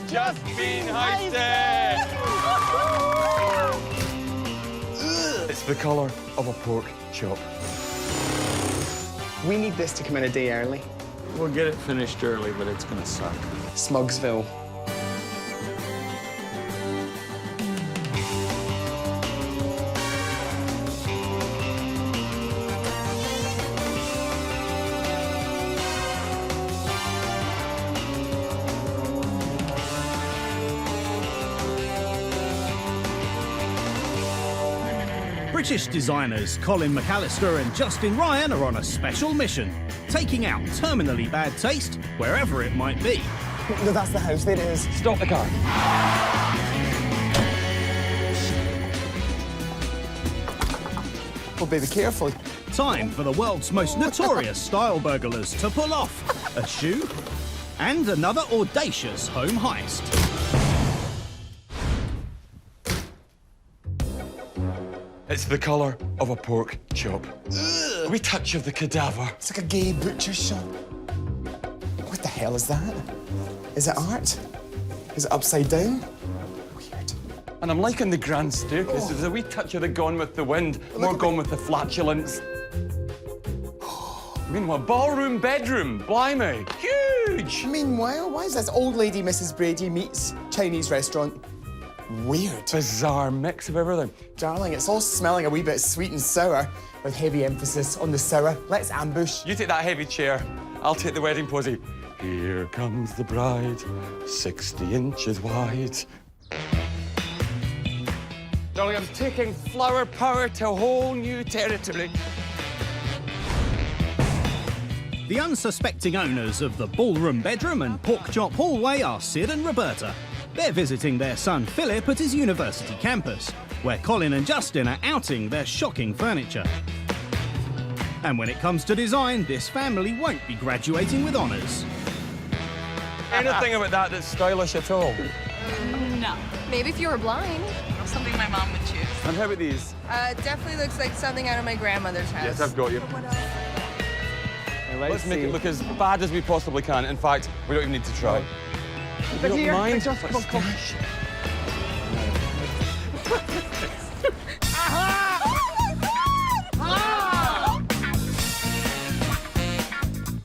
just been heisted! It's the colour of a pork chop. We need this to come in a day early. We'll get it finished early, but it's gonna suck. Smugsville. British designers Colin McAllister and Justin Ryan are on a special mission, taking out terminally bad taste wherever it might be. No, that's the house. There it is. Stop the car. Oh, baby, careful. Time for the world's most notorious style burglars to pull off a shoe and another audacious home heist. It's the colour of a pork chop. A wee touch of the cadaver. It's like a gay butcher shop. What the hell is that? Is it art? Is it upside down? Weird. And I'm liking the grand staircase. There's a wee touch of the Gone with the Wind, more Gone with the flatulence. Meanwhile, ballroom, bedroom, blimey, huge! Meanwhile, why is this old lady Mrs. Brady meets Chinese restaurant? Weird. Bizarre mix of everything. Darling, it's all smelling a wee bit sweet and sour, with heavy emphasis on the sour. Let's ambush. You take that heavy chair, I'll take the wedding posy. Here comes the bride, 60 inches wide. Darling, I'm taking flower power to a whole new territory. The unsuspecting owners of the ballroom bedroom and pork chop hallway are Sid and Roberta. They're visiting their son Philip at his university campus, where Colin and Justin are outing their shocking furniture. And when it comes to design, this family won't be graduating with honours. Anything about that that's stylish at all? No. Maybe if you were blind. Something my mom would choose. And how about these? Definitely looks like something out of my grandmother's house. Yes, I've got you. What else? Let's make it look as bad as we possibly can. In fact, we don't even need to try. You don't mind? Just come.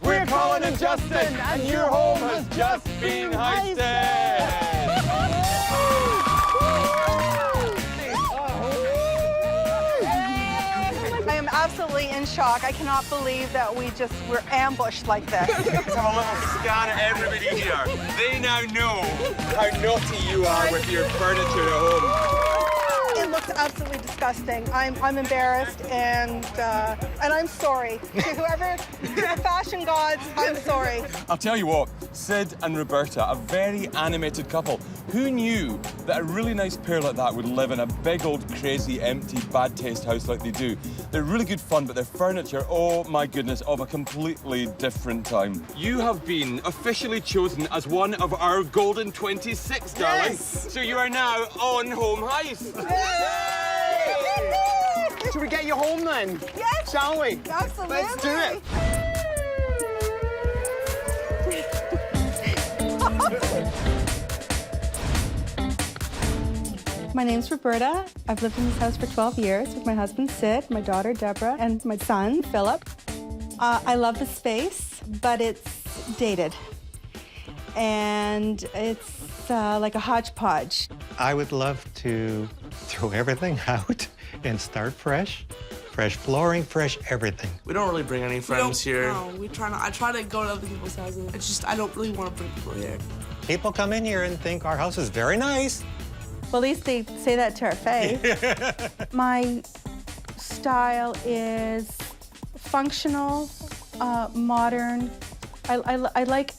We're Colin and Justin, and your home has just been heisted! I am absolutely in shock. I cannot believe that we just were ambushed like this. Let's have a little scan at everybody here. They now know how naughty you are with your furniture at home. It looks absolutely disgusting. I'm embarrassed and I'm sorry. To whoever, to the fashion gods, I'm sorry. I'll tell you what, Sid and Roberta, a very animated couple. Who knew that a really nice pair like that would live in a big old crazy empty bad taste house like they do? They're really good fun, but their furniture, oh my goodness, of a completely different time. You have been officially chosen as one of our golden 26, darling. Yes! So you are now on Home Heist. Should we get you home then? Yes. Shall we? Absolutely. Let's do it. My name's Roberta. I've lived in this house for 12 years with my husband, Sid, my daughter, Deborah, and my son, Philip. I love the space, but it's dated. And it's like a hodgepodge. I would love to throw everything out and start fresh. Fresh flooring, fresh everything. We don't really bring any friends here. No, we try not. I try to go to other people's houses. It's just I don't really want to bring people here. People come in here and think our house is very nice. Well, at least they say that to our face. My style is functional, modern. I like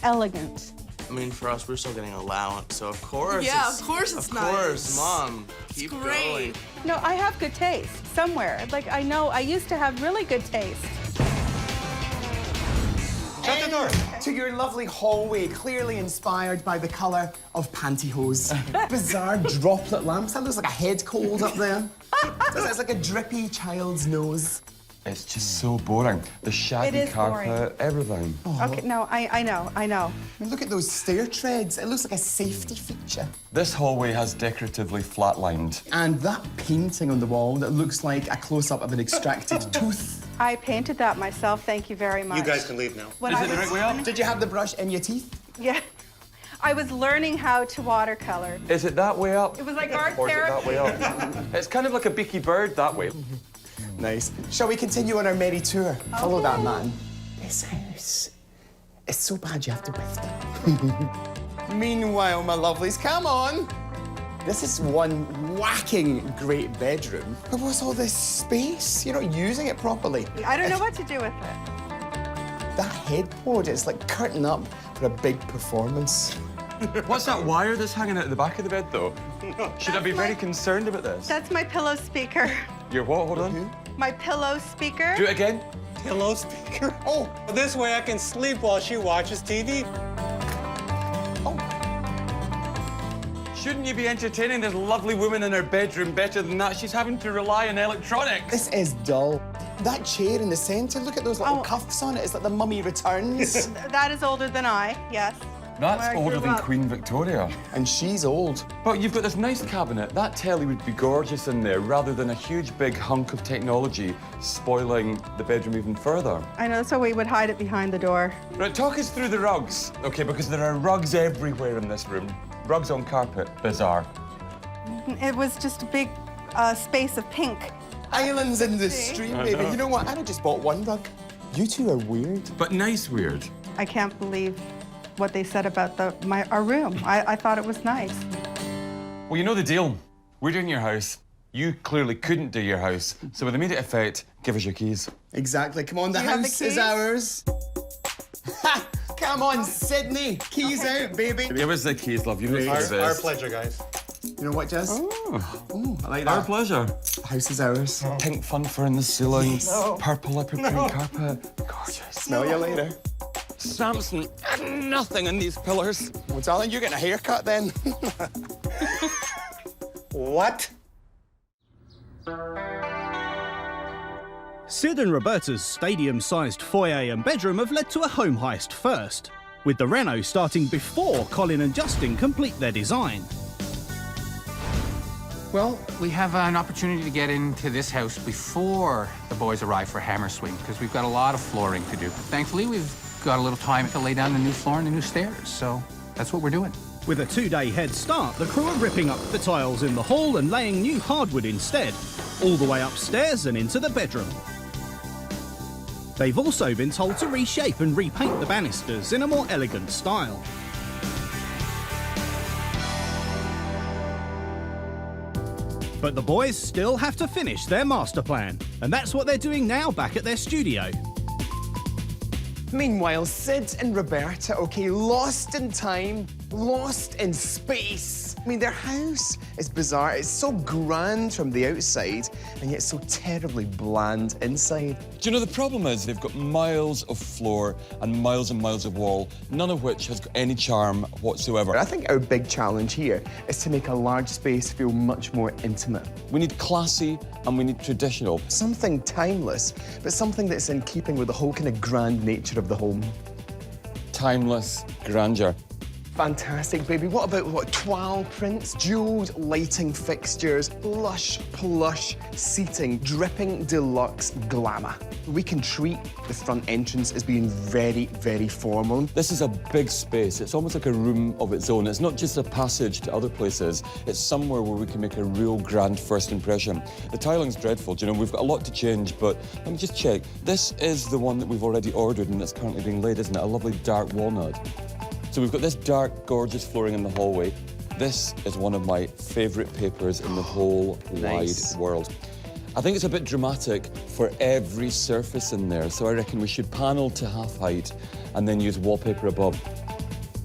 elegant. I mean, for us, we're still getting allowance, so of course. Yeah, of course it's nice. Of course, Mom. Keep great. going. No, I have good taste somewhere. Like, I know I used to have really good taste. Shut the door. To your lovely hallway, clearly inspired by the colour of pantyhose. Bizarre droplet lamps. That looks like a head cold up there. It's like a drippy child's nose. It's just so boring. The shaggy It is carpet, boring. everything. Okay, no, I know. I mean, look at those stair treads. It looks like a safety feature. This hallway has decoratively flatlined. And that painting on the wall that looks like a close-up of an extracted tooth. I painted that myself, thank you very much. You guys can leave now. When Is I it the was- right way up? Did you have the brush in your teeth? Yeah. I was learning how to watercolor. Is it that way up? It was like art Or is it that therapy. way up? It's kind of like a beaky bird that way. Nice. Shall we continue on our merry tour? Follow that man. This house is so bad you have to whiff. Meanwhile, my lovelies, come on. This is one whacking great bedroom. But what's all this space? You're not using it properly. I don't know what to do with it. That headboard is like curtain up for a big performance. What's that wire that's hanging out the back of the bed, though? Should I be That's very my- concerned about this? That's my pillow speaker. Your what? Hold on. My pillow speaker. Do it again. Pillow speaker. Oh, this way I can sleep while she watches TV. Shouldn't you be entertaining this lovely woman in her bedroom better than that? She's having to rely on electronics. This is dull. That chair in the centre, look at those little cuffs on it. It's like the Mummy Returns. That is older than I, yes. That's Where I older grew than up. Queen Victoria. And she's old. But you've got this nice cabinet. That telly would be gorgeous in there rather than a huge big hunk of technology spoiling the bedroom even further. I know, so we would hide it behind the door. Right, talk us through the rugs. Okay, because there are rugs everywhere in this room. Rugs on carpet. Bizarre. It was just a big space of pink. Islands in the stream, baby. You know what? I just bought one rug. You two are weird. But nice weird. I can't believe what they said about our room. I thought it was nice. Well, you know the deal. We're doing your house. You clearly couldn't do your house. So with immediate effect, give us your keys. Exactly. Come on, the Do you have the house is keys? ours. Ha! Come on, Sydney. Keys out, baby. Give us the keys, love. You know Our, this. our pleasure, guys. You know what, Jess? Oh, I like our that. pleasure. The house is ours. Pink fun fur in the ceiling. Purple leopard print carpet. Gorgeous. Smell you later. Samson, nothing in these pillars. Well, darling, you're getting a haircut then. What? Sid and Roberta's stadium-sized foyer and bedroom have led to a home heist first, with the Reno starting before Colin and Justin complete their design. Well, we have an opportunity to get into this house before the boys arrive for hammer swing, because we've got a lot of flooring to do. Thankfully, we've got a little time to lay down the new floor and the new stairs, so that's what we're doing. With a 2-day head start, the crew are ripping up the tiles in the hall and laying new hardwood instead, all the way upstairs and into the bedroom. They've also been told to reshape and repaint the banisters in a more elegant style. But the boys still have to finish their master plan, and that's what they're doing now back at their studio. Meanwhile, Sid and Roberta, okay, lost in time, lost in space. I mean, their house is bizarre. It's so grand from the outside, and yet so terribly bland inside. Do you know, the problem is they've got miles of floor and miles of wall, none of which has got any charm whatsoever. I think our big challenge here is to make a large space feel much more intimate. We need classy and we need traditional. Something timeless, but something that's in keeping with the whole kind of grand nature of the home. Timeless grandeur. Fantastic, baby. What about toile prints, jeweled lighting fixtures, lush, plush seating, dripping deluxe glamour. We can treat the front entrance as being very, very formal. This is a big space. It's almost like a room of its own. It's not just a passage to other places. It's somewhere where we can make a real grand first impression. The tiling's dreadful. Do you know, we've got a lot to change, but let me just check. This is the one that we've already ordered and that's currently being laid, isn't it? A lovely dark walnut. So we've got this dark, gorgeous flooring in the hallway. This is one of my favourite papers in the whole Nice. wide world. I think it's a bit dramatic for every surface in there, so I reckon we should panel to half height and then use wallpaper above.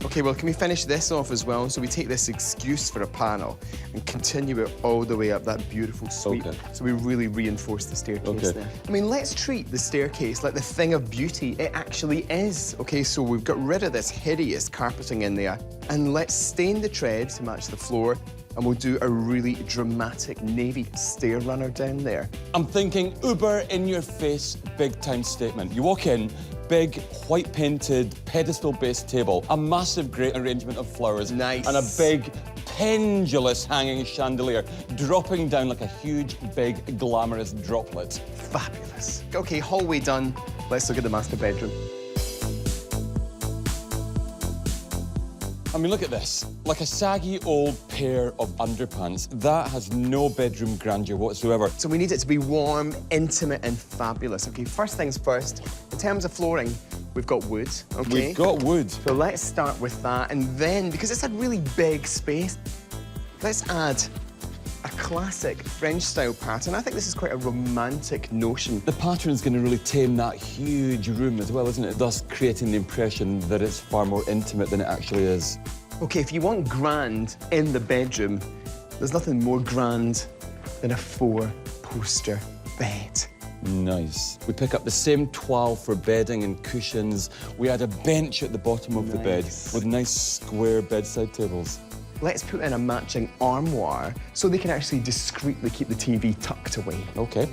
Okay, well, can we finish this off as well? So we take this excuse for a panel and continue it all the way up that beautiful sweep. Okay. So we really reinforce the staircase Okay. there. I mean, let's treat the staircase like the thing of beauty it actually is. Okay, so we've got rid of this hideous carpeting in there, and let's stain the treads to match the floor, and we'll do a really dramatic navy stair runner down there. I'm thinking uber in your face, big time statement. You walk in, big white painted pedestal based table, a massive great arrangement of flowers. Nice. And a big pendulous hanging chandelier dropping down like a huge, big, glamorous droplet. Fabulous. Okay, hallway done. Let's look at the master bedroom. I mean, look at this. Like a saggy old pair of underpants. That has no bedroom grandeur whatsoever. So we need it to be warm, intimate, and fabulous. Okay, first things first. In terms of flooring, we've got wood, okay? We've got wood. So let's start with that, and then, because it's a really big space, let's add a classic French-style pattern. I think this is quite a romantic notion. The pattern's going to really tame that huge room as well, isn't it? Thus creating the impression that it's far more intimate than it actually is. Okay, if you want grand in the bedroom, there's nothing more grand than a 4-poster bed. Nice. We pick up the same toile for bedding and cushions. We add a bench at the bottom of the bed with nice square bedside tables. Let's put in a matching armoire so they can actually discreetly keep the TV tucked away. Okay.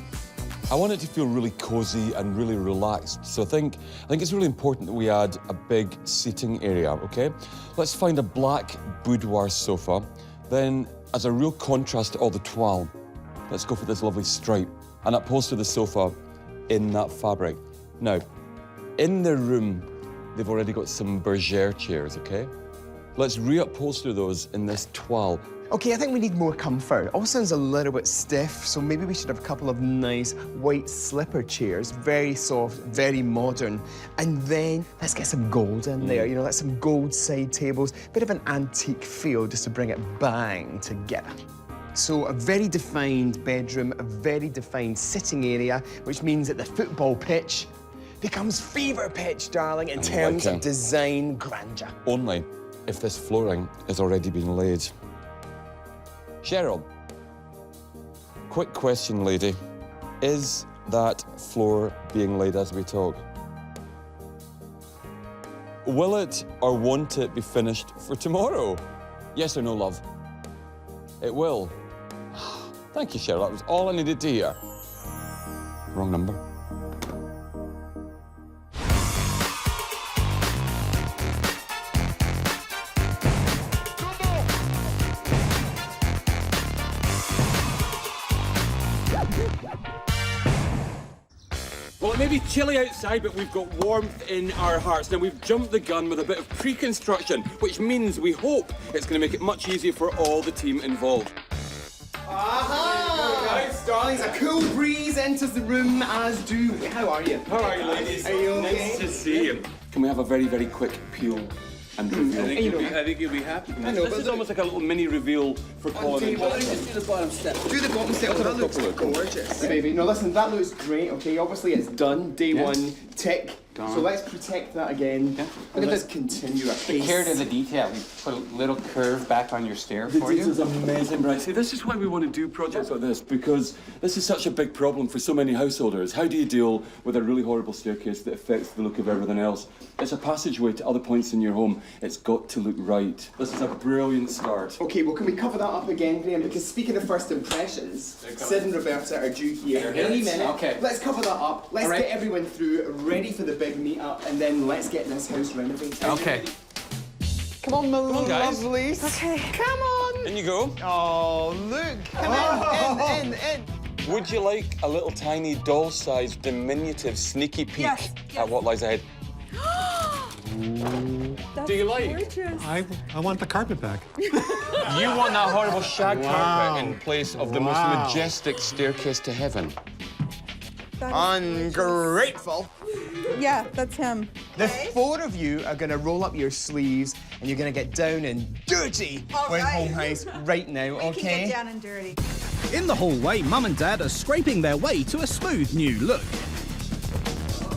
I want it to feel really cozy and really relaxed, so I think it's really important that we add a big seating area, okay? Let's find a black boudoir sofa. Then, as a real contrast to all the toile, let's go for this lovely stripe and upholster the sofa in that fabric. Now, in their room, they've already got some bergère chairs, okay? Let's reupholster those in this toile. Okay, I think we need more comfort. It all sounds a little bit stiff, so maybe we should have a couple of nice white slipper chairs, very soft, very modern. And then let's get some gold in there, you know, like some gold side tables, bit of an antique feel just to bring it bang together. So a very defined bedroom, a very defined sitting area, which means that the football pitch becomes fever pitch, darling, in terms of design grandeur. Only if this flooring is already being laid. Cheryl, quick question, lady. Is that floor being laid as we talk? Will it or won't it be finished for tomorrow? Yes or no, love? It will. Thank you, Cheryl. That was all I needed to hear. Wrong number. Well, it may be chilly outside, but we've got warmth in our hearts. Now, we've jumped the gun with a bit of pre-construction, which means we hope it's going to make it much easier for all the team involved. Aha! Guys, darlings, a cool breeze enters the room, as do we. How are you? How are you, ladies? Are you okay? Nice to see you. Can we have a very, very quick peel and reveal? I think you'll be happy. I know, This is almost like a little mini reveal for Colin and Justin. Just do the bottom step. Do the bottom step. That looks gorgeous. Baby, no, listen, that looks great, okay? Obviously, it's done. Day one, tick. Done. So let's protect that again. Yeah. And let's continue at pace. Care to the detail. We put a little curve back on your stair for This you. is amazing, right? See, this is why we want to do projects like this, because this is such a big problem for so many householders. How do you deal with a really horrible staircase that affects the look of everything else? It's a passageway to other points in your home. It's got to look right. This is a brilliant start. Okay, well, can we cover that up again, Graham? Because speaking of first impressions, Sid and Roberta are due here any minute. Okay. Let's cover that up. Let's get everyone through, ready for the big meet-up, and then let's get this house renovated. Okay. Come on, my guys. lovelies. Okay. Come on. In you go. Oh, look. Come in. Would you like a little tiny doll-sized, diminutive, sneaky peek at what lies ahead? That's Do you like? gorgeous. I want the carpet back. You want that horrible shag carpet in place of the most majestic staircase to heaven. Ungrateful. Yeah, that's him. The four of you are going to roll up your sleeves and you're going to get down and dirty with Home Heist right now, okay? Down and dirty. In the hallway, Mum and Dad are scraping their way to a smooth new look.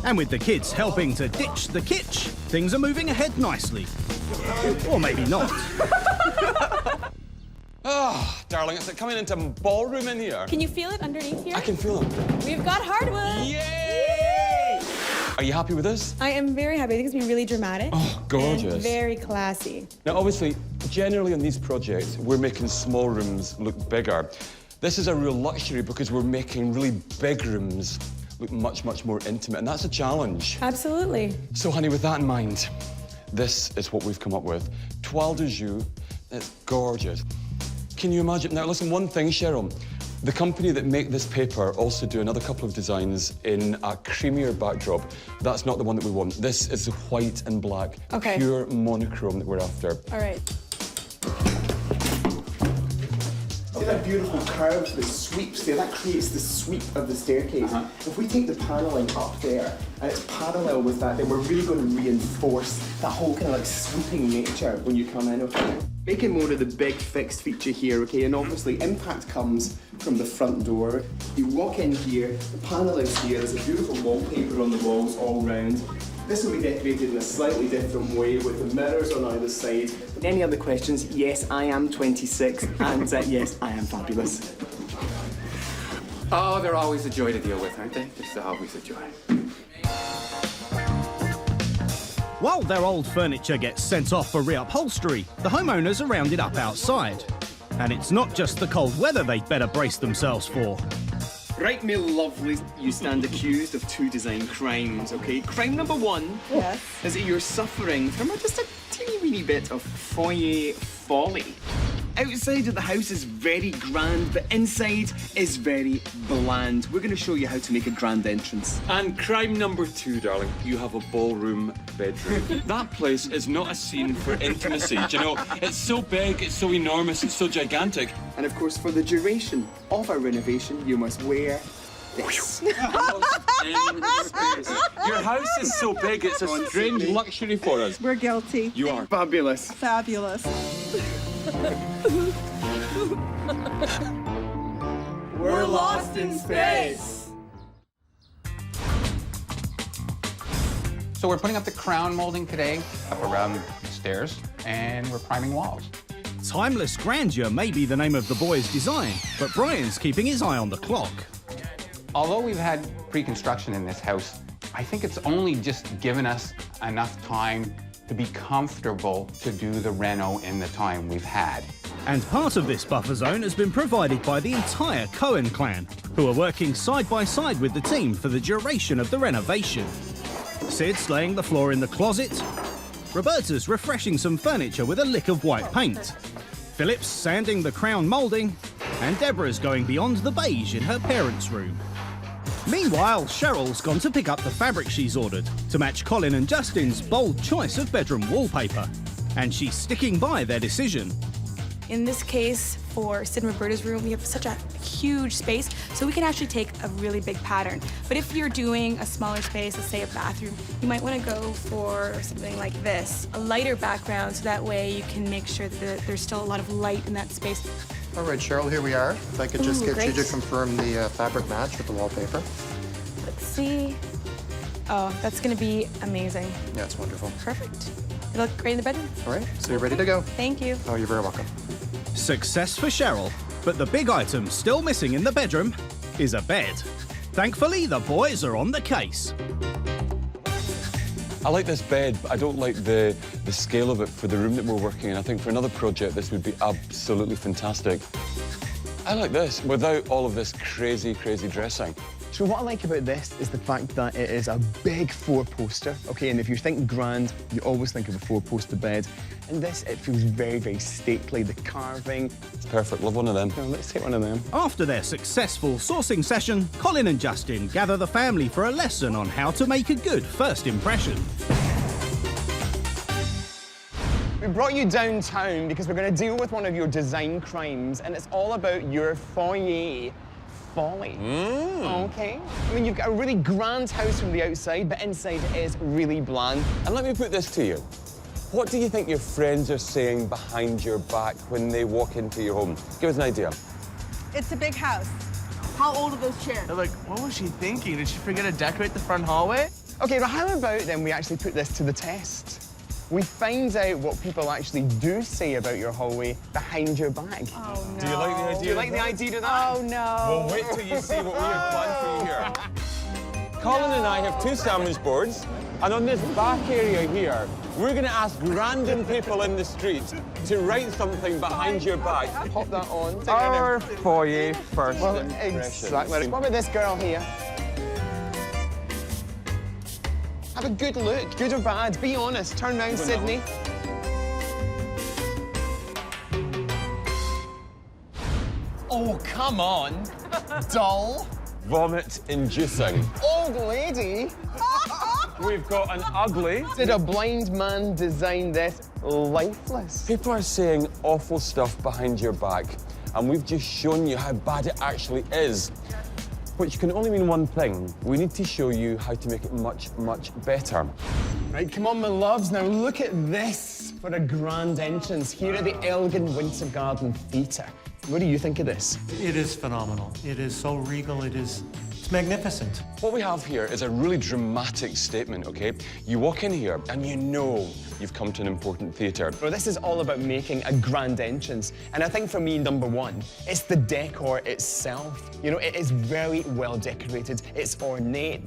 And with the kids helping to ditch the kitsch, things are moving ahead nicely. Or maybe not. Ah, darling, it's like coming into Ballroom in here. Can you feel it underneath here? I can feel them. We've got hardwood. Yay! Are you happy with this? I am very happy. I think it's been really dramatic. Oh, gorgeous. And very classy. Now, obviously, generally on these projects, we're making small rooms look bigger. This is a real luxury because we're making really big rooms look much, much more intimate, and that's a challenge. Absolutely. So, honey, with that in mind, this is what we've come up with. Toile de jour, it's gorgeous. Can you imagine? Now, listen, one thing, Cheryl. The company that make this paper also do another couple of designs in a creamier backdrop. That's not the one that we want. This is the white and black, Okay. pure monochrome that we're after. All right. See that beautiful curve that sweeps there? That creates the sweep of the staircase. If we take the panelling up there and it's parallel with that, then we're really going to reinforce that whole kind of like sweeping nature when you come in, okay? Making more of the big fixed feature here, okay? And obviously impact comes from the front door. You walk in here, the panel is here, there's a beautiful wallpaper on the walls all round. This will be decorated in a slightly different way with the mirrors on either side. Any other questions? Yes, I am 26, and yes, I am fabulous. Oh, they're always a joy to deal with, aren't they? It's always a joy. While their old furniture gets sent off for reupholstery, the homeowners are rounded up outside. And it's not just the cold weather they'd better brace themselves for. Right, my lovelies, you stand accused of two design crimes, okay? Crime number one is that you're suffering from just a teeny weeny bit of foyer folly. Outside of the house is very grand, but inside is very bland. We're going to show you how to make a grand entrance. And crime number two, darling, you have a ballroom bedroom. That place is not a scene for intimacy. Do you know, it's so big, it's so enormous, it's so gigantic. And of course, for the duration of our renovation, you must wear this. Your house is so big, it's a strange luxury for us. We're guilty. You are. Fabulous. Fabulous. We're lost in space. So we're putting up the crown molding today, up around the stairs, and we're priming walls. Timeless grandeur may be the name of the boys' design, but Brian's keeping his eye on the clock. Although we've had pre-construction in this house, I think it's only just given us enough time to be comfortable to do the reno in the time we've had. And part of this buffer zone has been provided by the entire Cohen clan, who are working side by side with the team for the duration of the renovation. Sid's laying the floor in the closet, Roberta's refreshing some furniture with a lick of white paint, Philip's sanding the crown moulding, and Deborah's going beyond the beige in her parents' room. Meanwhile, Cheryl's gone to pick up the fabric she's ordered to match Colin and Justin's bold choice of bedroom wallpaper. And she's sticking by their decision. In this case, for Sid and Roberta's room, we have such a huge space, so we can actually take a really big pattern. But if you're doing a smaller space, let's say a bathroom, you might want to go for something like this, a lighter background, so that way you can make sure that there's still a lot of light in that space. All right, Cheryl, here we are. If I could just get great. you to confirm the fabric match with the wallpaper. Let's see. Oh, that's going to be amazing. Yeah, it's wonderful. Perfect. You look great in the bedroom. All right, so you're ready to go. Thank you. Oh, you're very welcome. Success for Cheryl, but the big item still missing in the bedroom is a bed. Thankfully, the boys are on the case. I like this bed, but I don't like the scale of it for the room that we're working in. I think for another project, this would be absolutely fantastic. I like this, without all of this crazy, crazy dressing. So what I like about this is the fact that it is a big four-poster, okay? And if you're thinking grand, you always think of a four-poster bed. And this, it feels very, very stately. The carving. It's perfect. Love one of them. Now, let's take one of them. After their successful sourcing session, Colin and Justin gather the family for a lesson on how to make a good first impression. We brought you downtown because we're going to deal with one of your design crimes, and it's all about your foyer folly. Okay? I mean, you've got a really grand house from the outside, but inside it is really bland. And let me put this to you. What do you think your friends are saying behind your back when they walk into your home? Give us an idea. It's a big house. How old are those chairs? They're like, what was she thinking? Did she forget to decorate the front hallway? Okay, well, how about then we actually put this to the test? We find out what people actually do say about your hallway behind your back. Oh, no. Do you like the idea? Do you like the idea of that? Oh, no. Well, wait till you see what we have planned for you here. Colin and I have 2 sandwich boards, and on this back area here, we're going to ask random people in the street to write something behind your back. Pop that on. Our foyer first Well, impression. exactly. What about this girl here? Have a good look, good or bad. Be honest. Turn round, Sydney. Oh, come on. Dull. Vomit-inducing. Old lady. We've got an ugly. Did a blind man design this? Lifeless. People are saying awful stuff behind your back, and we've just shown you how bad it actually is. Which can only mean one thing. We need to show you how to make it much, much better. Right, come on, my loves. Now look at this for a grand entrance here at the Elgin Winter Garden Theatre. What do you think of this? It is phenomenal. It is so regal. It's magnificent. What we have here is a really dramatic statement, okay? You walk in here and you know you've come to an important theatre. Well, this is all about making a grand entrance. And I think for me, number one, it's the decor itself. You know, it is very well decorated. It's ornate.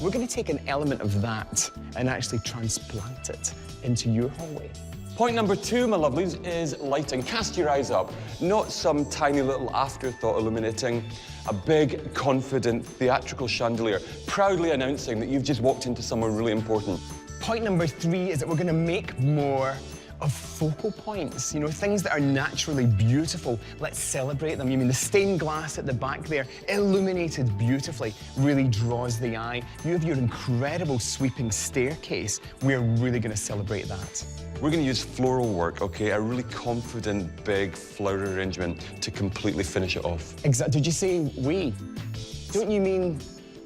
We're going to take an element of that and actually transplant it into your hallway. Point number 2, my lovelies, is lighting. Cast your eyes up. Not some tiny little afterthought illuminating. A big, confident, theatrical chandelier, proudly announcing that you've just walked into somewhere really important. Point number 3 is that we're going to make more of focal points, you know, things that are naturally beautiful. Let's celebrate them. I mean, the stained glass at the back there, illuminated beautifully, really draws the eye. You have your incredible sweeping staircase. We're really going to celebrate that. We're going to use floral work, okay? A really confident, big flower arrangement to completely finish it off. Exactly. Did you say we? Don't you mean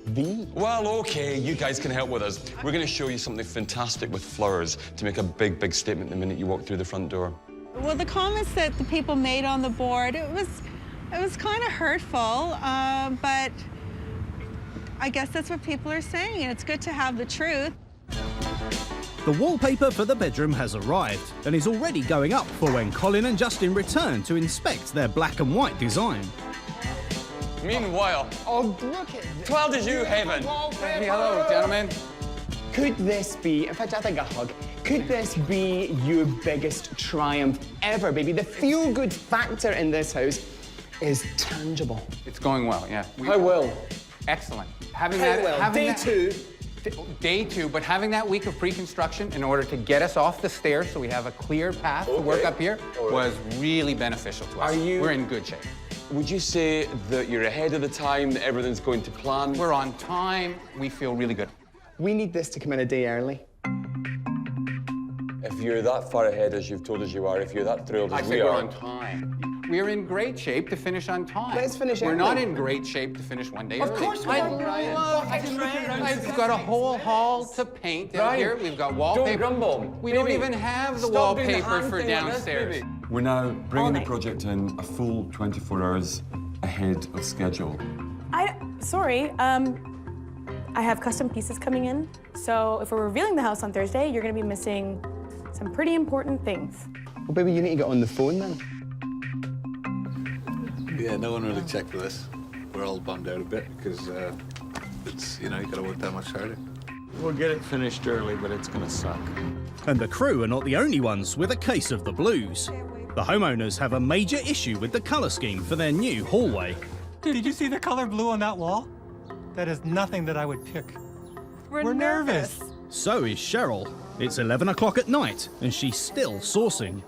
the? Well, okay, you guys can help with us. We're going to show you something fantastic with flowers to make a big, big statement the minute you walk through the front door. Well, the comments that the people made on the board, it was kind of hurtful, but I guess that's what people are saying, and it's good to have the truth. The wallpaper for the bedroom has arrived and is already going up for when Colin and Justin return to inspect their black and white design. Meanwhile, Oh, look at this. 12 to you, Heaven. Hey, hello, gentlemen. Could this be, in fact, I think a hug, could this be your biggest triumph ever, baby? The feel-good factor in this house is tangible. It's going well, yeah. How well? Excellent. Having How well? Day two. Day 2, but having that week of pre-construction in order to get us off the stairs so we have a clear path to work up here was really beneficial to us. We're in good shape. Would you say that you're ahead of the time, that everything's going to plan? We're on time. We feel really good. We need this to come in a day early. If you're that far ahead as you've told us you are, if you're that thrilled I as think we we're are... on time. We're in great shape to finish on time. Let's finish We're early. not in great shape to finish one day early. Of course we're not, Ryan. We've got a whole hall to paint out here. We've got wallpaper. Don't grumble. We don't even have the wallpaper for downstairs. We're now bringing the project in a full 24 hours ahead of schedule. Sorry, I have custom pieces coming in. So if we're revealing the house on Thursday, you're gonna be missing some pretty important things. Well, baby, you need to get on the phone then. Yeah, no one really checked for this. We're all bummed out a bit because it's, you know, you gotta work that much harder. We'll get it finished early, but it's gonna suck. And the crew are not the only ones with a case of the blues. The homeowners have a major issue with the colour scheme for their new hallway. Did you see the color blue on that wall? That is nothing that I would pick. We're nervous. So is Cheryl. It's 11 o'clock at night and she's still sourcing.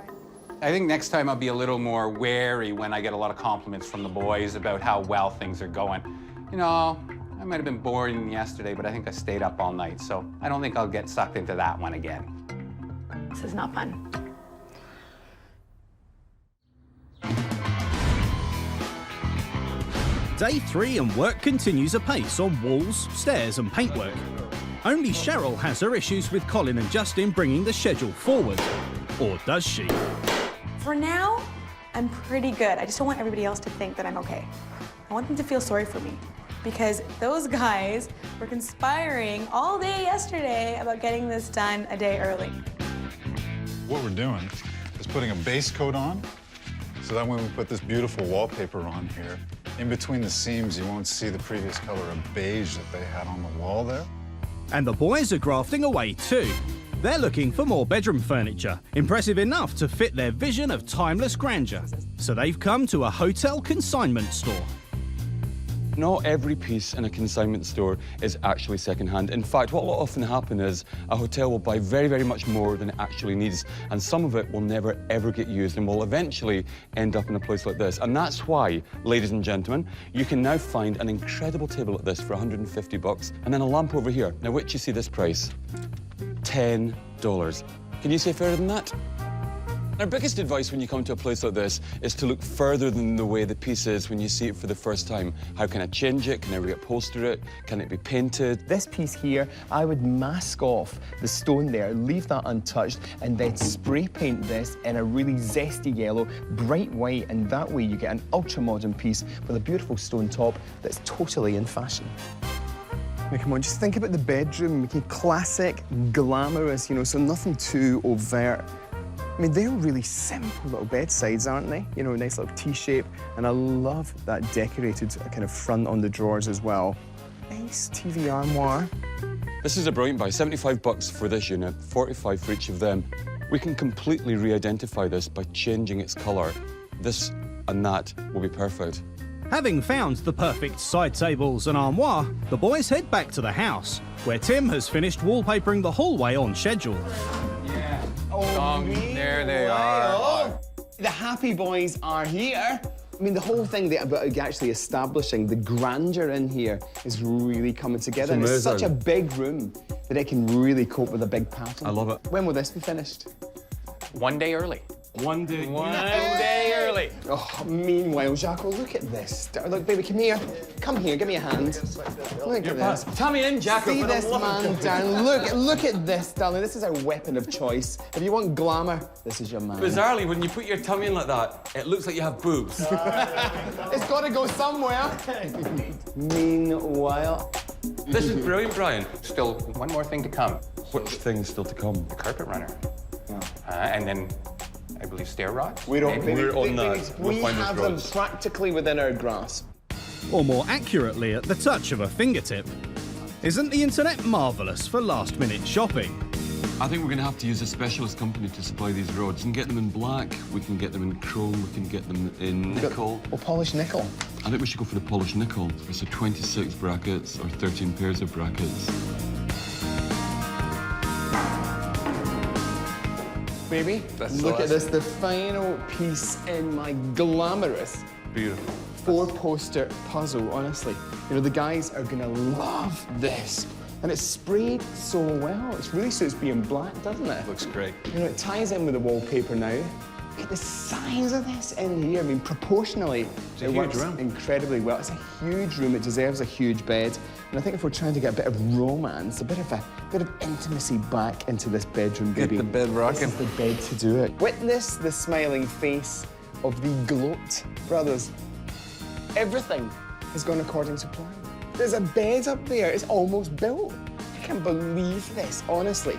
I think next time I'll be a little more wary when I get a lot of compliments from the boys about how well things are going. You know, I might have been boring yesterday, but I think I stayed up all night, so I don't think I'll get sucked into that one again. This is not fun. Day 3 and work continues apace on walls, stairs and paintwork. Only Cheryl has her issues with Colin and Justin bringing the schedule forward. Or does she? For now, I'm pretty good. I just don't want everybody else to think that I'm okay. I want them to feel sorry for me because those guys were conspiring all day yesterday about getting this done a day early. What we're doing is putting a base coat on so that when we put this beautiful wallpaper on here, In between the seams, you won't see the previous color of beige that they had on the wall there. And the boys are grafting away too. They're looking for more bedroom furniture, impressive enough to fit their vision of timeless grandeur. So they've come to a hotel consignment store. Not every piece in a consignment store is actually second-hand. In fact, what will often happen is a hotel will buy very, very much more than it actually needs, and some of it will never, ever get used and will eventually end up in a place like this. And that's why, ladies and gentlemen, you can now find an incredible table like this for 150 bucks, and then a lamp over here. Now, wait till you see this price. $10. Can you say fairer than that? Our biggest advice when you come to a place like this is to look further than the way the piece is when you see it for the first time. How can I change it? Can I reupholster it? Can it be painted? This piece here, I would mask off the stone there, leave that untouched, and then spray paint this in a really zesty yellow, bright white, and that way you get an ultra-modern piece with a beautiful stone top that's totally in fashion. Now, come on, just think about the bedroom, making classic, glamorous, you know, so nothing too overt. I mean, they're really simple little bedsides, aren't they? You know, a nice little T-shape, and I love that decorated kind of front on the drawers as well. Nice TV armoire. This is a brilliant buy, 75 bucks for this unit, 45 for each of them. We can completely re-identify this by changing its color. This and that will be perfect. Having found the perfect side tables and armoire, the boys head back to the house, where Tim has finished wallpapering the hallway on schedule. Oh, there they are. The happy boys are here. I mean, the whole thing about actually establishing the grandeur in here is really coming together. And it's such a big room that it can really cope with a big pattern. I love it. When will this be finished? 1 day early. One day early. Oh, meanwhile, Jacko, look at this. Look, baby, come here. Come here, give me a hand. Look at this. Tell me in, Jacko. See this man down. Look at this, darling. This is our weapon of choice. If you want glamour, this is your man. Bizarrely, when you put your tummy in like that, it looks like you have boobs. It's got to go somewhere. Meanwhile... This is brilliant, Brian. Still one more thing to come. Which thing is still to come? The carpet runner. And then, I believe, stair rods? We don't... We're on that. We have them practically within our grasp. Or more accurately, at the touch of a fingertip. Isn't the internet marvellous for last-minute shopping? I think we're going to have to use a specialist company to supply these rods and get them in black. We can get them in chrome. We can get them in nickel. Or polished nickel. I think we should go for the polished nickel. So 26 brackets or 13 pairs of brackets. Baby, look at this, the final piece in my glamorous Beautiful. four-poster puzzle, honestly. You know, the guys are gonna love this. And it's sprayed so well. It really suits being black, doesn't it? Looks great. You know, it ties in with the wallpaper now. Look at the size of this in here. I mean, proportionally, it works incredibly well. It's a huge room. It deserves a huge bed. And I think if we're trying to get a bit of romance, a bit of intimacy back into this bedroom, baby. Get the bed rocking. This is the bed to do it. Witness the smiling face of the Gloat brothers. Everything has gone according to plan. There's a bed up there. It's almost built. I can't believe this, honestly.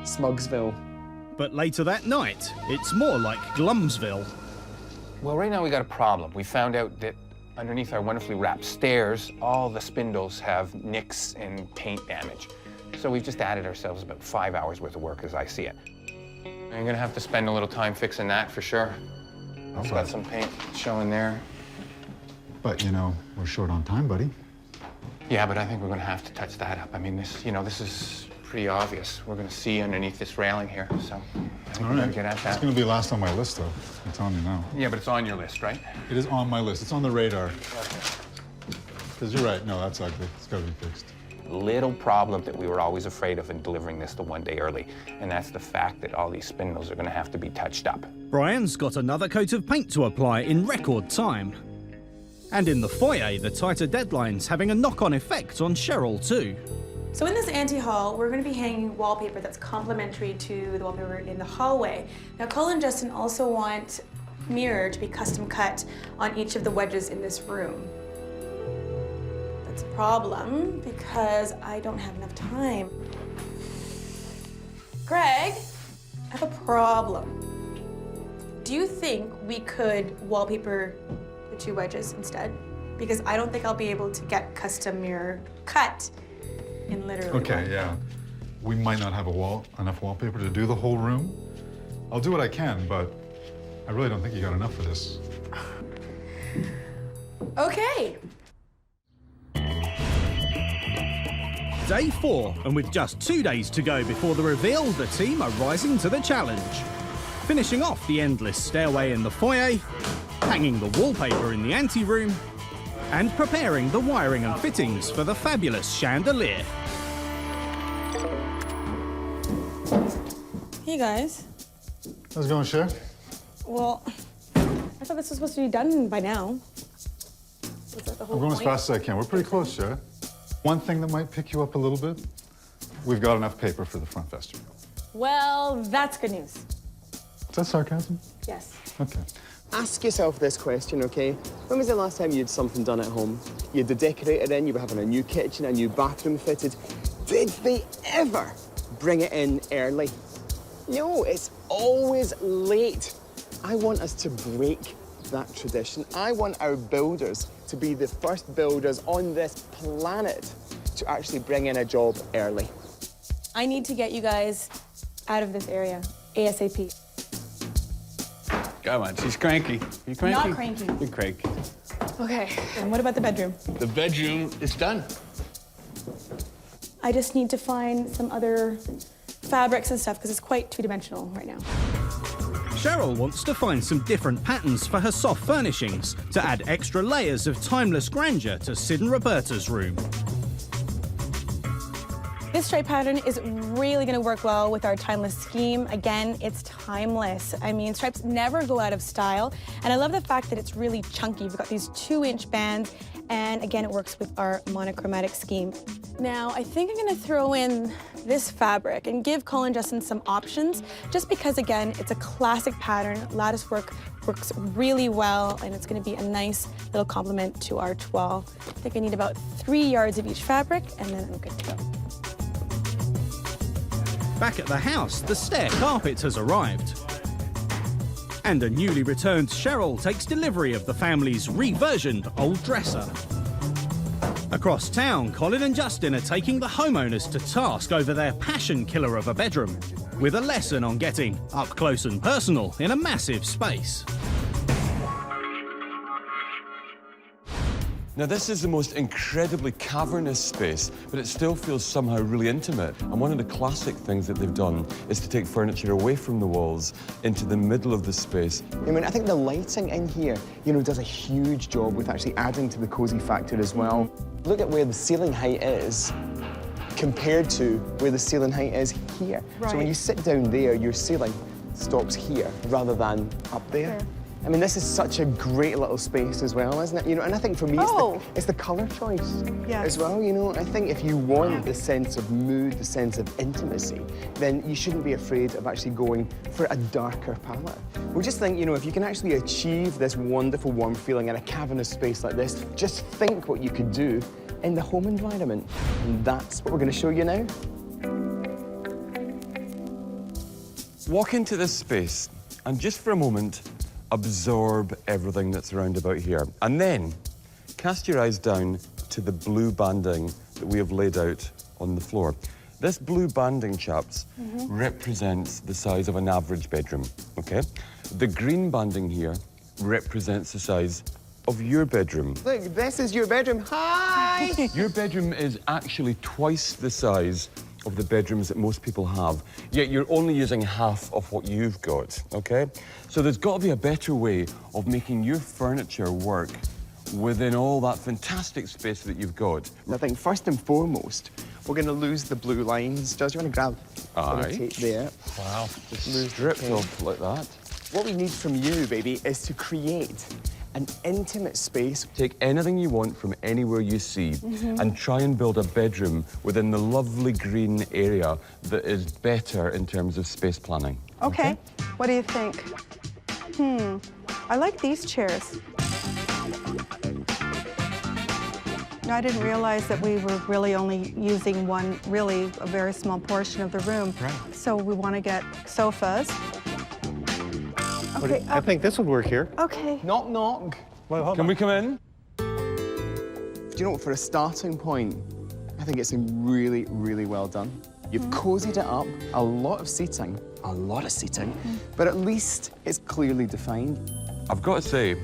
Smugsville. But later that night, it's more like Glumsville. Well, right now we got a problem. We found out that underneath our wonderfully wrapped stairs, all the spindles have nicks and paint damage. So we've just added ourselves about 5 hours worth of work as I see it. I'm gonna have to spend a little time fixing that for sure. I've got some paint showing there. But, you know, we're short on time, buddy. Yeah, but I think we're gonna have to touch that up. I mean, this is pretty obvious. We're gonna see underneath this railing here, so I think we're gonna get at that. It's gonna be last on my list, though. I'm telling you now. Yeah, but it's on your list, right? It is on my list. It's on the radar. Because you're right. No, that's ugly. It's gotta be fixed. Little problem that we were always afraid of in delivering this to 1 day early, and that's the fact that all these spindles are gonna have to be touched up. Brian's got another coat of paint to apply in record time. And in the foyer, the tighter deadline's having a knock-on effect on Cheryl too. So in this ante-hall, we're going to be hanging wallpaper that's complementary to the wallpaper in the hallway. Now, Colin and Justin also want mirror to be custom cut on each of the wedges in this room. That's a problem because I don't have enough time. Greg, I have a problem. Do you think we could wallpaper the 2 wedges instead? because I don't think I'll be able to get custom mirror cut in literally Okay, one. yeah. We might not have enough wallpaper to do the whole room. I'll do what I can, but I really don't think you got enough for this. Okay. Day 4, and with just 2 days to go before the reveal, the team are rising to the challenge. Finishing off the endless stairway in the foyer, hanging the wallpaper in the ante-room, and preparing the wiring and fittings for the fabulous chandelier. Hey guys. How's it going, Cher? Well, I thought this was supposed to be done by now. Was that the whole I'm going as point? fast as I can. We're pretty close, Cher. One thing that might pick you up a little bit, we've got enough paper for the front vestibule. Well, that's good news. Is that sarcasm? Yes. Okay. Ask yourself this question, okay? When was the last time you had something done at home? You had the decorator in, you were having a new kitchen, a new bathroom fitted. Did they ever bring it in early? No, it's always late. I want us to break that tradition. I want our builders to be the first builders on this planet to actually bring in a job early. I need to get you guys out of this area ASAP. Come on, she's cranky. You cranky? Not cranky. You're cranky. Okay, and what about the bedroom? The bedroom is done. I just need to find some other fabrics and stuff because it's quite two-dimensional right now. Cheryl wants to find some different patterns for her soft furnishings to add extra layers of timeless grandeur to Sid and Roberta's room. This stripe pattern is really going to work well with our timeless scheme. Again, it's timeless. I mean, stripes never go out of style. And I love the fact that it's really chunky. We've got these 2-inch bands. And again, it works with our monochromatic scheme. Now, I think I'm going to throw in this fabric and give Colin and Justin some options, just because, again, it's a classic pattern. Lattice work works really well, and it's going to be a nice little complement to our toile. I think I need about 3 yards of each fabric, and then I'm good to go. Back at the house, the stair carpet has arrived. And a newly returned Cheryl takes delivery of the family's reversioned old dresser. Across town, Colin and Justin are taking the homeowners to task over their passion killer of a bedroom, with a lesson on getting up close and personal in a massive space. Now, this is the most incredibly cavernous space, but it still feels somehow really intimate. And one of the classic things that they've done is to take furniture away from the walls into the middle of the space. I mean, I think the lighting in here, does a huge job with actually adding to the cozy factor as well. Look at where the ceiling height is compared to where the ceiling height is here. Right. So when you sit down there, your ceiling stops here rather than up there. Sure. I mean, this is such a great little space as well, isn't it? And I think for me, it's the colour choice as well, I think if you want the sense of mood, the sense of intimacy, then you shouldn't be afraid of actually going for a darker palette. We just think, if you can actually achieve this wonderful warm feeling in a cavernous space like this, just think what you could do in the home environment. And that's what we're going to show you now. Walk into this space and just for a moment, absorb everything that's around about here. And then cast your eyes down to the blue banding that we have laid out on the floor. This blue banding, chaps, represents the size of an average bedroom, okay? The green banding here represents the size of your bedroom. Look, this is your bedroom. Hi! Your bedroom is actually twice the size of the bedrooms that most people have, yet you're only using half of what you've got, okay? So there's got to be a better way of making your furniture work within all that fantastic space that you've got. I think first and foremost, we're going to lose the blue lines. Josh, you want to grab the tape there? Wow. Just stripped off like that. What we need from you, baby, is to create an intimate space. Take anything you want from anywhere you see and try and build a bedroom within the lovely green area that is better in terms of space planning. Okay. What do you think? I like these chairs. I didn't realize that we were really only using a very small portion of the room. Right. So we want to get sofas. Okay. I think this would work here. Okay. Knock, knock. Well, hold Can on. we come in? Do you know what, for a starting point, I think it's really, really well done. You've cozied it up, a lot of seating, but at least it's clearly defined. I've got to say,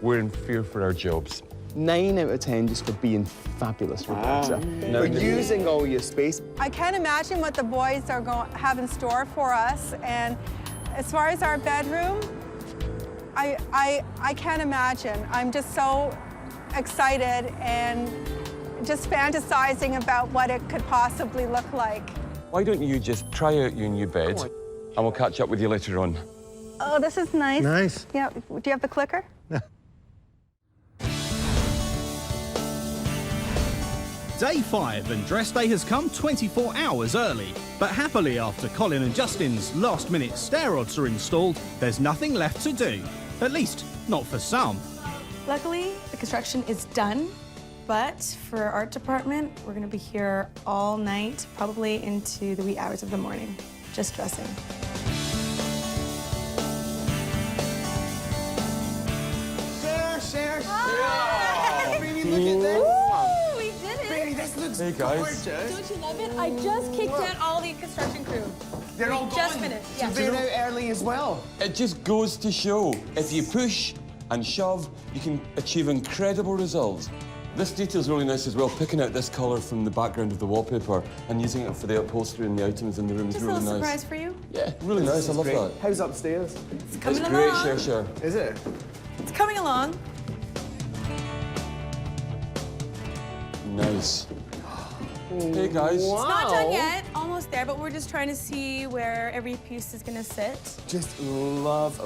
we're in fear for our jobs. 9 out of 10 just for being fabulous, Roberta. For using all your space. I can't imagine what the boys are have in store for us. And as far as our bedroom, I can't imagine. I'm just so excited and just fantasizing about what it could possibly look like. Why don't you just try out your new bed, and we'll catch up with you later on. Oh, this is nice. Nice. Yeah, do you have the clicker? Day 5 and dress day has come 24 hours early. But happily, after Colin and Justin's last-minute stair rods are installed, there's nothing left to do. At least, not for some. Luckily, the construction is done, but for our art department, we're gonna be here all night, probably into the wee hours of the morning, just dressing. Share. Baby, look at this. We did it! Baby, this looks Hey, guys. gorgeous. Don't you love it? I just kicked out all the construction crew. They're all Just gone. finished, So yeah. they're out early as well. It just goes to show, if you push and shove, you can achieve incredible results. This detail's really nice as well, picking out this colour from the background of the wallpaper and using it for the upholstery and the items in the room is Just a really little nice. surprise for you. Yeah, really nice, I love that. How's upstairs? It's coming It's along. great, Cher. Is it? It's coming along. Nice. Hey, guys. Wow. It's not done yet, almost there, but we're just trying to see where every piece is gonna sit. Just love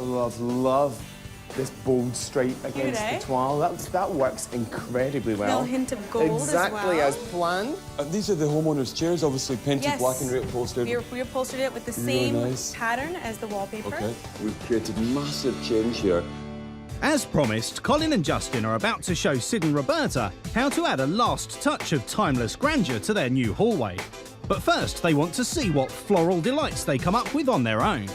this bold stripe against eh? the toile. That works incredibly A well. little hint of gold Exactly as as well. planned. These are the homeowners' chairs, obviously painted Yes. black and reupholstered. We upholstered it with the Really same nice. pattern as the wallpaper. Okay, we've created massive change here. As promised, Colin and Justin are about to show Sid and Roberta how to add a last touch of timeless grandeur to their new hallway. But first, they want to see what floral delights they come up with on their own.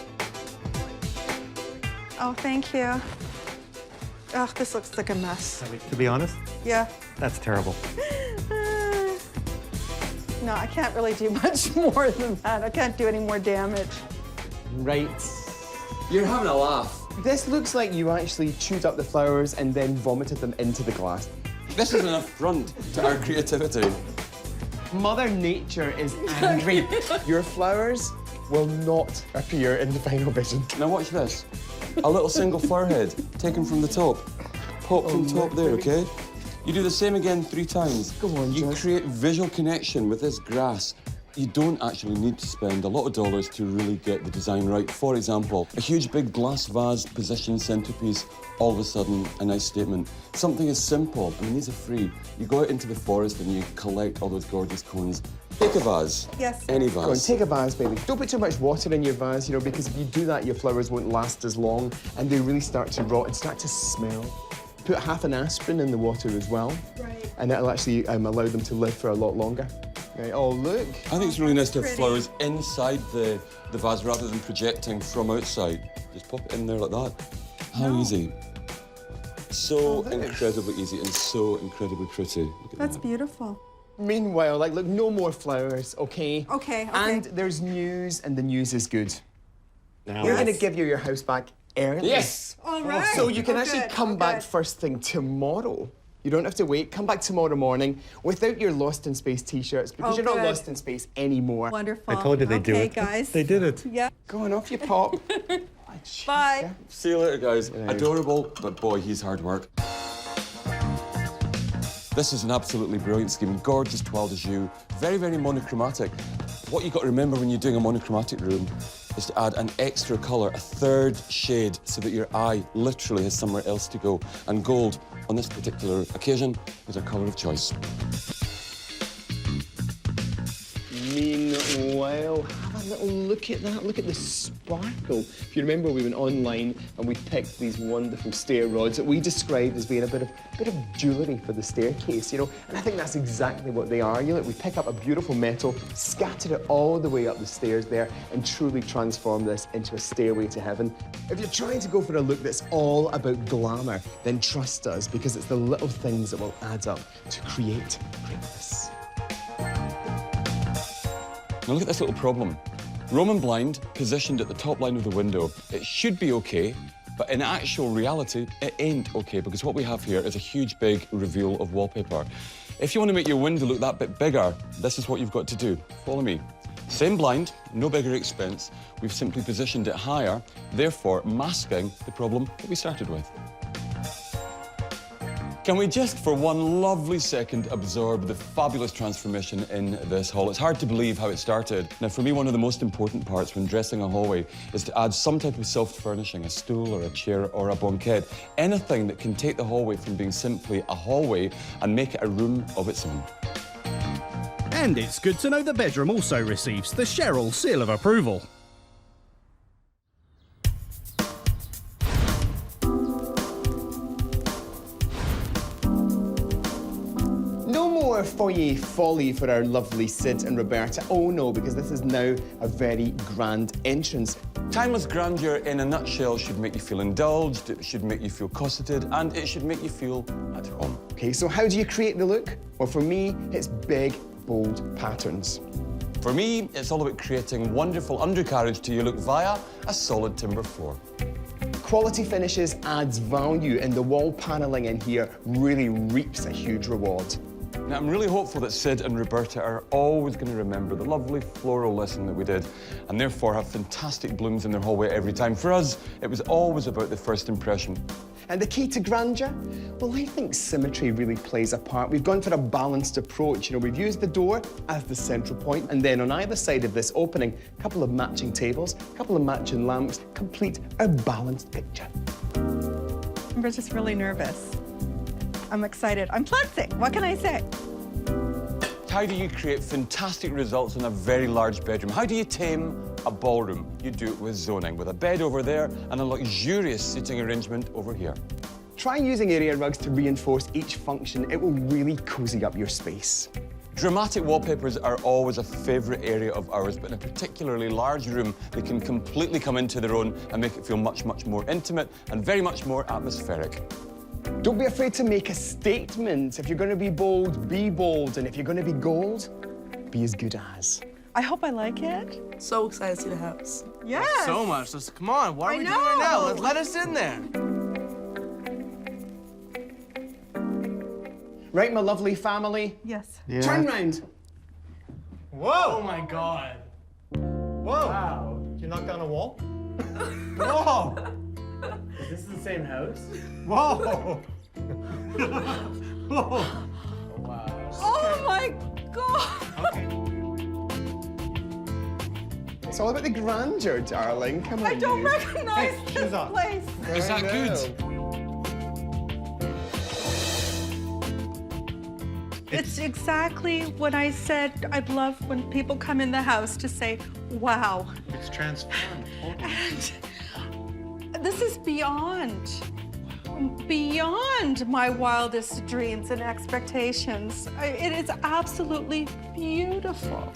Oh, thank you. Ugh, this looks like a mess. To be honest, Yeah. that's terrible. No, I can't really do much more than that. I can't do any more damage. Right. You're having a laugh. This looks like you actually chewed up the flowers and then vomited them into the glass. This is an affront to our creativity. Mother Nature is angry. Your flowers will not appear in the final vision. Now watch this. A little single flower head taken from the top. Pop from top there, okay? You do the same again 3 times. Go on, You Jess. create visual connection with this grass. You don't actually need to spend a lot of dollars to really get the design right. For example, a huge big glass vase positioned centerpiece, all of a sudden a nice statement. Something as simple, I mean, these are free. You go out into the forest and you collect all those gorgeous cones. Take a vase. Yes. Any Go on, vase. take a vase, baby. Don't put too much water in your vase, you know, because if you do that, your flowers won't last as long and they really start to rot and start to smell. Put half an aspirin in the water as well. Right. And that'll actually allow them to live for a lot longer. Right. Oh, look. I think it's really nice to have Pretty. flowers inside the vase rather than projecting from outside. Just pop it in there like that. How easy. So incredibly easy and so incredibly pretty. Look at That's that. beautiful. Meanwhile, like, look, no more flowers, okay? Okay. And there's news, and the news is good. Now, We're going to give you your house back early. Yes! All right. So you can Oh, actually good. come Oh, back good. first thing tomorrow. You don't have to wait. Come back tomorrow morning without your Lost in Space t-shirts because Oh, you're not good. lost in space anymore. Wonderful. I told you they'd do it. Okay, guys. They did it. Yeah. Going off, you pop. Bye. See you later, guys. Adorable, but boy, he's hard work. This is an absolutely brilliant scheme. Gorgeous toile de jus. Very, very monochromatic. What you've got to remember when you're doing a monochromatic room is to add an extra colour, a 3rd shade, so that your eye literally has somewhere else to go. And gold, on this particular occasion, is our colour of choice. Meanwhile, have a little look at that. Look at the sparkle. If you remember, we went online and we picked these wonderful stair rods that we described as being a bit of jewellery for the staircase, you know? And I think that's exactly what they are. You look, we pick up a beautiful metal, scatter it all the way up the stairs there, and truly transform this into a stairway to heaven. If you're trying to go for a look that's all about glamour, then trust us, because it's the little things that will add up to create greatness. Now look at this little problem. Roman blind positioned at the top line of the window. It should be okay, but in actual reality, it ain't okay, because what we have here is a huge, big reveal of wallpaper. If you want to make your window look that bit bigger, this is what you've got to do. Follow me. Same blind, no bigger expense. We've simply positioned it higher, therefore masking the problem that we started with. Can we just, for one lovely second, absorb the fabulous transformation in this hall? It's hard to believe how it started. Now, for me, one of the most important parts when dressing a hallway is to add some type of soft furnishing, a stool or a chair or a banquette, anything that can take the hallway from being simply a hallway and make it a room of its own. And it's good to know the bedroom also receives the Cheryl Seal of Approval. No more foyer folly for our lovely Sid and Roberta. Oh no, because this is now a very grand entrance. Timeless grandeur in a nutshell should make you feel indulged, it should make you feel cosseted, and it should make you feel at home. Okay, so how do you create the look? Well, for me, it's big, bold patterns. For me, it's all about creating wonderful undercarriage to your look via a solid timber floor. Quality finishes adds value, and the wall panelling in here really reaps a huge reward. Now, I'm really hopeful that Sid and Roberta are always going to remember the lovely floral lesson that we did, and therefore have fantastic blooms in their hallway every time. For us, it was always about the first impression. And the key to grandeur? Well, I think symmetry really plays a part. We've gone for a balanced approach. You know, we've used the door as the central point, and then on either side of this opening, a couple of matching tables, a couple of matching lamps, complete a balanced picture. I'm just really nervous. I'm excited. I'm plensing. What can I say? How do you create fantastic results in a very large bedroom? How do you tame a ballroom? You do it with zoning, with a bed over there and a luxurious seating arrangement over here. Try using area rugs to reinforce each function. It will really cozy up your space. Dramatic wallpapers are always a favourite area of ours, but in a particularly large room, they can completely come into their own and make it feel much, much more intimate and very much more atmospheric. Don't be afraid to make a statement. If you're going to be bold, be bold. And if you're going to be gold, be as good as. I hope I like it. So excited to see the house. Yes. So much. Come on, what are we doing right now? Let us in there. Right, my lovely family? Yes. Yeah. Turn round. Whoa! Oh my God. Whoa! Wow. Did you knock down a wall? Whoa! Is this the same house? Whoa! Whoa! Wow. Oh my God. Okay. It's all about the grandeur, darling. Come on, I don't you. recognize Hey, this shoes off. place. Is that good? It's exactly what I said. I'd love when people come in the house to say, wow. It's transformed. And this is beyond my wildest dreams and expectations. It is absolutely beautiful.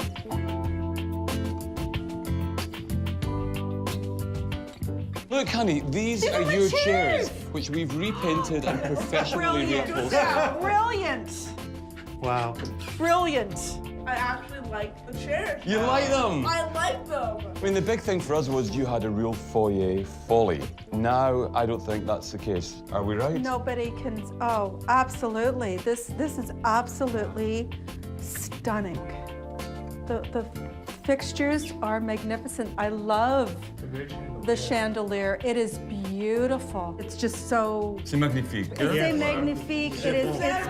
Look, honey, these are your chairs, which we've repainted and professionally reupholstered. Brilliant. Wow. Brilliant. I actually like the chairs. You like them? I like them. I mean, the big thing for us was you had a real foyer folly. Now, I don't think that's the case. Are we right? Nobody can, oh, absolutely. This is absolutely stunning. The fixtures are magnificent. I love the chandelier. It is beautiful. It's just so... C'est magnifique. C'est magnifique. It is, it's just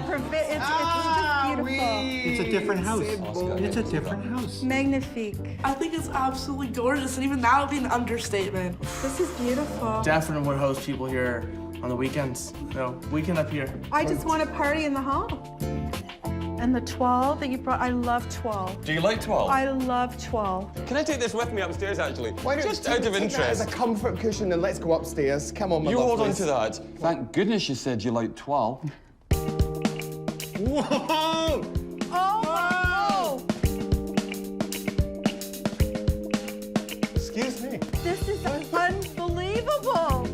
beautiful. It's a different house. It's a different house. Magnifique. I think it's absolutely gorgeous, and even that would be an understatement. This is beautiful. Definitely would host people here on the weekends. You know, weekend up here. I just want to party in the hall. And the toile that you brought, I love toile. Do you like toile? I love toile. Can I take this with me upstairs, actually? Why don't Just you out of take that interest. as a comfort cushion and let's go upstairs. Come on, my You hold on lovelies. to that. Thank goodness you said you like toile. Whoa! Oh, wow! Excuse me. This is unbelievable.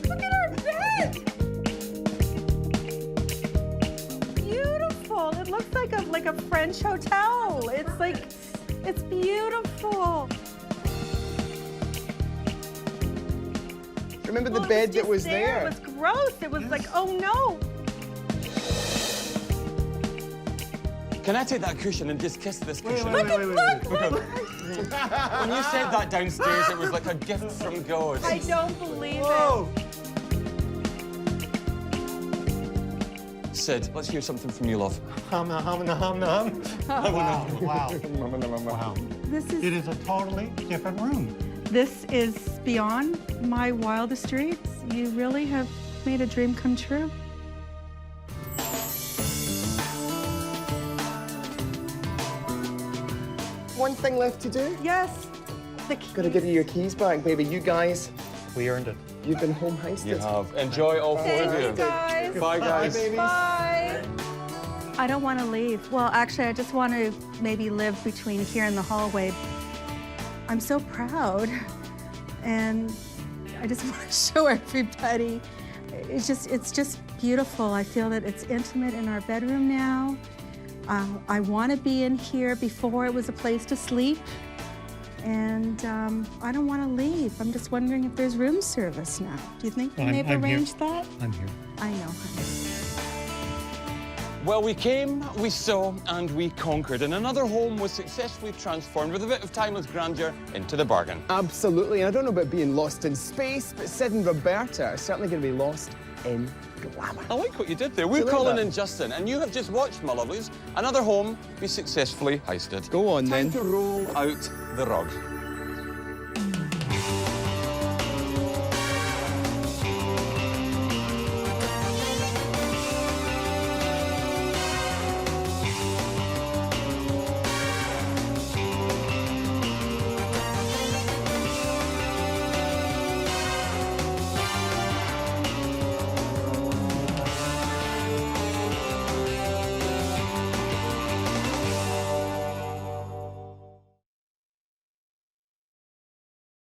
Look at our bed. Beautiful. It looks like a French hotel. It's beautiful. Remember the Well, bed it that was just there? It was gross. It was like, oh no. Can I take that cushion and just kiss this cushion? Look. When you said that downstairs, it was like a gift from God. I don't believe Sid, let's hear something from you, love. Wow, wow. Wow. This is. It is a totally different room. This is beyond my wildest dreams. You really have made a dream come true. One thing left to do. Yes. The keys. Gotta give you your keys back, baby. You guys, We earned it. you've been home heisted. You have. Enjoy all four Thank of you, you. guys. Bye, guys. babies. Bye. I don't want to leave. Well, actually, I just want to maybe live between here and the hallway. I'm so proud, and I just want to show everybody. It's just beautiful. I feel that it's intimate in our bedroom now. I want to be in here. Before it was a place to sleep, and I don't want to leave. I'm just wondering if there's room service now. Do you think we may have I'm here. arranged that? I'm here. I know, honey. Well, we came, we saw, and we conquered, and another home was successfully transformed with a bit of timeless grandeur into the bargain. Absolutely, and I don't know about being lost in space, but Sid and Roberta are certainly going to be lost in glamour. I like what you did there. We're you like Colin that? and Justin, and you have just watched, my lovelies, another home be successfully heisted. Go on, Time then. to roll out the rug.